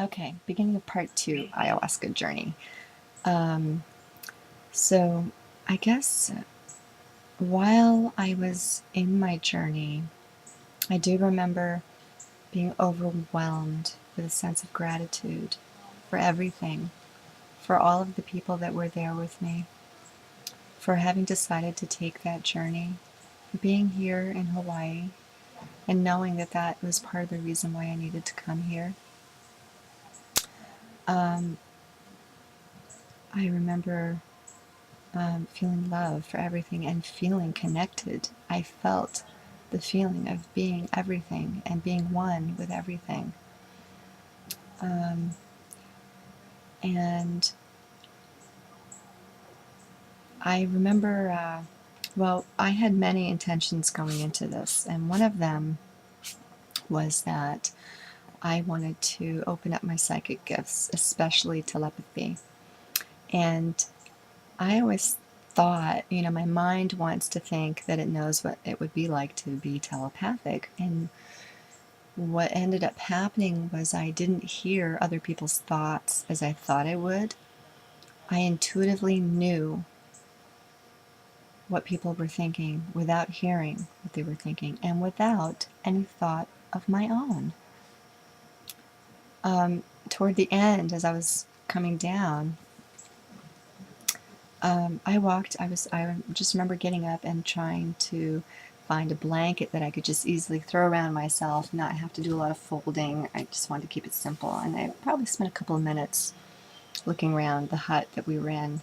Okay, beginning of part 2, Ayahuasca Journey. Um, so, I guess while I was in my journey, I do remember being overwhelmed with a sense of gratitude for everything, for all of the people that were there with me, for having decided to take that journey, for being here in Hawaii, and knowing that that was part of the reason why I needed to come here. Um, I remember feeling love for everything and feeling connected. I felt the feeling of being everything and being one with everything. Um, and I remember, well, I had many intentions going into this, and one of them was that I wanted to open up my psychic gifts, especially telepathy. And I always thought, my mind wants to think that it knows what it would be like to be telepathic. And what ended up happening was I didn't hear other people's thoughts as I thought I would. I intuitively knew what people were thinking without hearing what they were thinking and without any thought of my own. Toward the end, as I was coming down, I just remember getting up and trying to find a blanket that I could just easily throw around myself, not have to do a lot of folding. I just wanted to keep it simple. And I probably spent a couple of minutes looking around the hut that we were in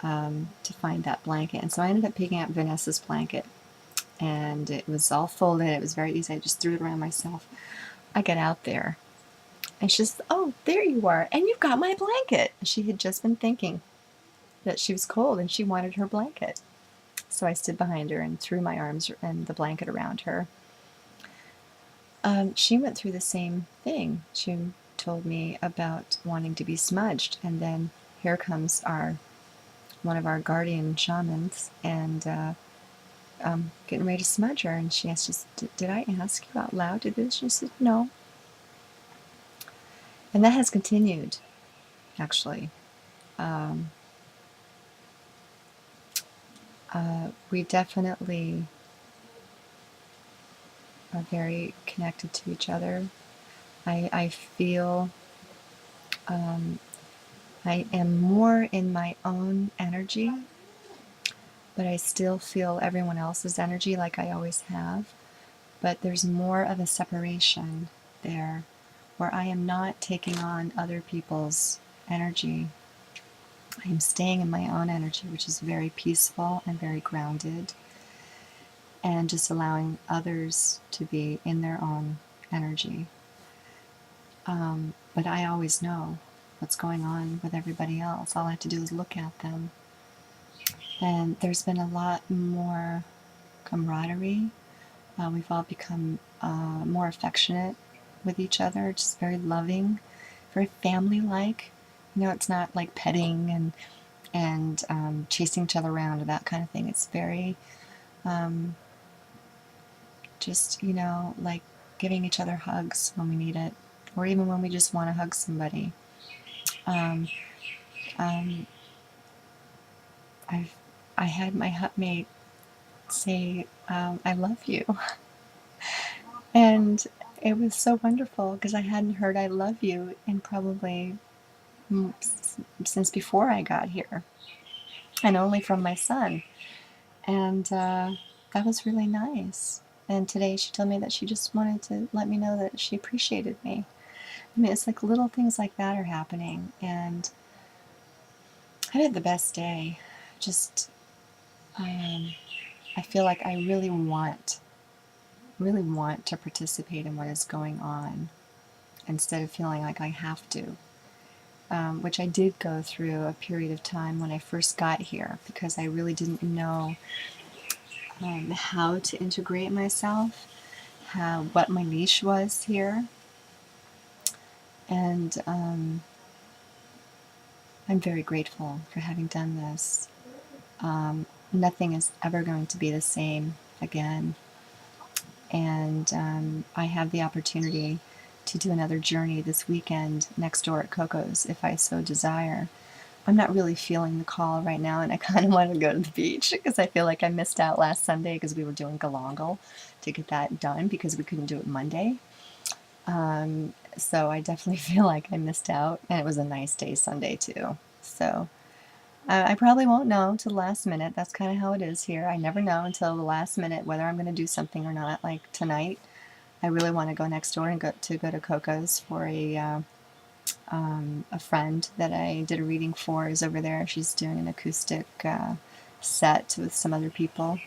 to find that blanket. And so I ended up picking up Vanessa's blanket. And it was all folded. It was very easy. I just threw it around myself. I got out there. And she says, "Oh, there you are. And you've got my blanket." She had just been thinking that she was cold and she wanted her blanket. So I stood behind her and threw my arms and the blanket around her. She went through the same thing. She told me about wanting to be smudged. And then here comes one of our guardian shamans and getting ready to smudge her. And she asked us, "Did I ask you out loud to do this?" She said, "No." And that has continued, actually. Um, we definitely are very connected to each other. I feel um, I am more in my own energy, but I still feel everyone else's energy like I always have. But there's more of a separation there where I am not taking on other people's energy. I am staying in my own energy, which is very peaceful and very grounded, and just allowing others to be in their own energy. But I always know what's going on with everybody else. All I have to do is look at them. And there's been a lot more camaraderie. We've all become more affectionate with each other, just very loving, very family-like. It's not like petting and chasing each other around or that kind of thing. It's very um, just, like giving each other hugs when we need it, or even when we just want to hug somebody. Um, um, I've I had my hutmate say, "I love you," and it was so wonderful because I hadn't heard "I love you" in probably since before I got here, and only from my son, and that was really nice. And today she told me that she just wanted to let me know that she appreciated me. I mean, it's like little things like that are happening, and I had the best day. Just, I feel like I really want to participate in what is going on instead of feeling like I have to. Which I did go through a period of time when I first got here because I really didn't know how to integrate myself, what my niche was here, and I'm very grateful for having done this. Nothing is ever going to be the same again, and I have the opportunity to do another journey this weekend next door at Coco's if I so desire. I'm not really feeling the call right now, and I kind of want to go to the beach because I feel like I missed out last Sunday because we were doing Galangal to get that done because we couldn't do it Monday. So I definitely feel like I missed out, and it was a nice day Sunday too. So I probably won't know till the last minute. That's kind of how it is here. I never know until the last minute whether I'm going to do something or not. Like tonight, I really want to go next door and go to Coco's for a friend that I did a reading for is over there. She's doing an acoustic set with some other people,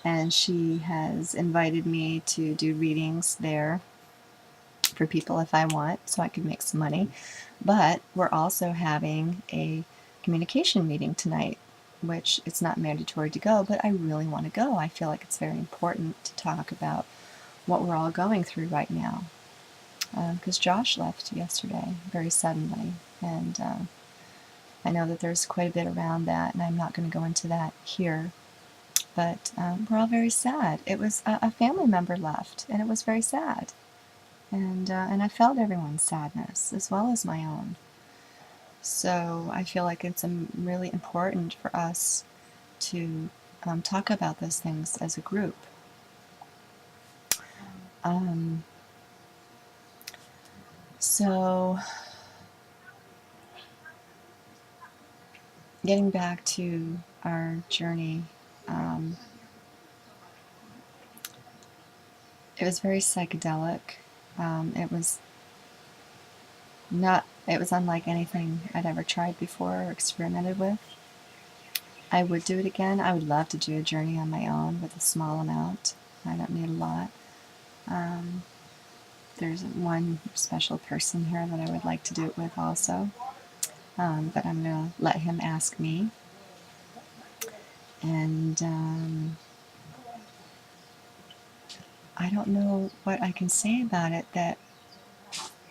and she has invited me to do readings there for people if I want, so I could make some money. But we're also having a communication meeting tonight, which it's not mandatory to go, but I really want to go. I feel like it's very important to talk about what we're all going through right now. Because Josh left yesterday very suddenly, and I know that there's quite a bit around that, and I'm not going to go into that here. But we're all very sad. It was a family member left, and it was very sad. And I felt everyone's sadness as well as my own. So I feel like it's really important for us to talk about those things as a group. Um, so getting back to our journey, it was very psychedelic. It was not. It was unlike anything I'd ever tried before or experimented with. I would do it again. I would love to do a journey on my own with a small amount. I don't need a lot. Um, there's one special person here that I would like to do it with also, but I'm going to let him ask me. And I don't know what I can say about it that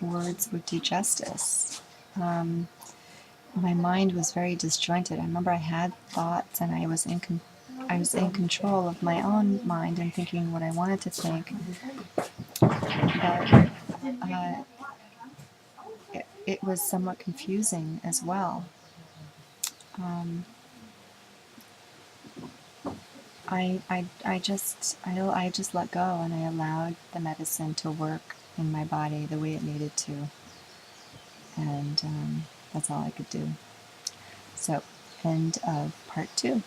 words would do justice. My mind was very disjointed. I remember I had thoughts, and I was in control of my own mind and thinking what I wanted to think. But it was somewhat confusing as well. Um, I just let go, and I allowed the medicine to work in my body the way it needed to, and that's all I could do. So, end of part 2.